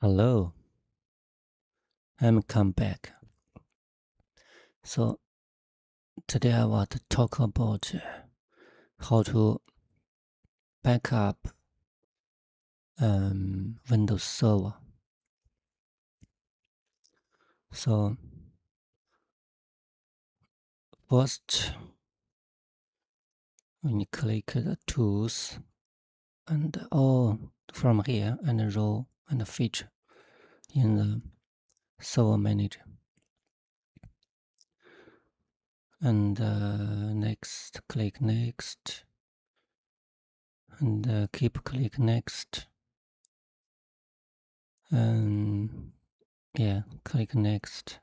Hello, I'm come back. So today I want to talk about how to back up Windows Server. So first, when you click the tools and all from here and row and feature in the server manager. And next, click next, and keep click next, and click next.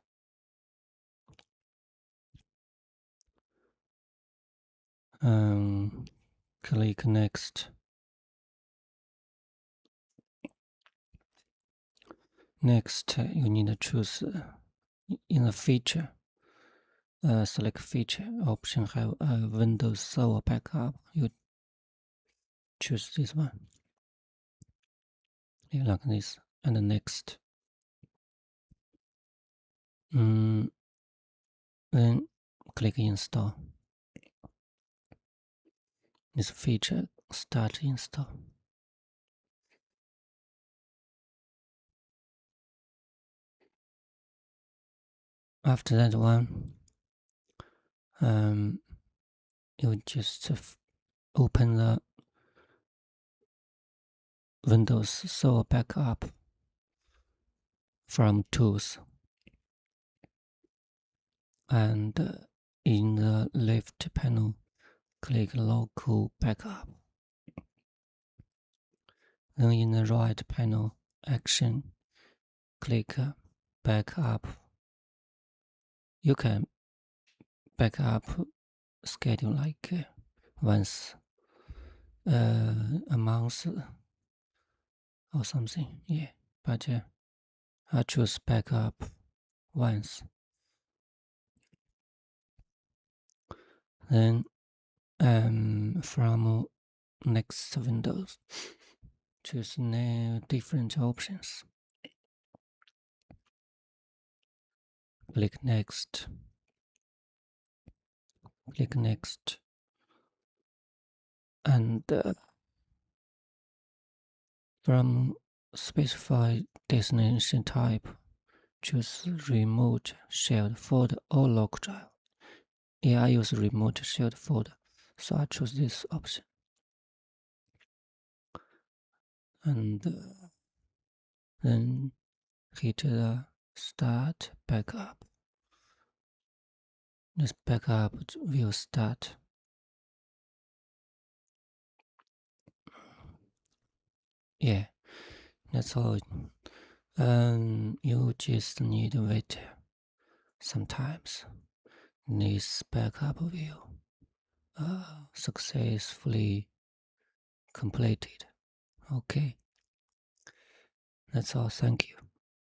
Click next. Next, you need to choose in the feature. Select feature option have Windows Server Backup. You choose this one. Like this, and next. Then click install. This feature start install. After that one, you just open the Windows Server Backup from Tools, and in the left panel, click Local Backup. Then in the right panel, Action, click Backup. You can back up schedule like once a month or something. Yeah, but I choose backup once. Then from next Windows, choose different options. Click next. Click next. And from specified destination type, choose remote shared folder or local drive. Yeah, I use remote shared folder, so I choose this option. And then hit the start backup. This backup will start. Yeah, that's all. You just need to wait sometimes. This backup will successfully completed. Okay, that's all. Thank you.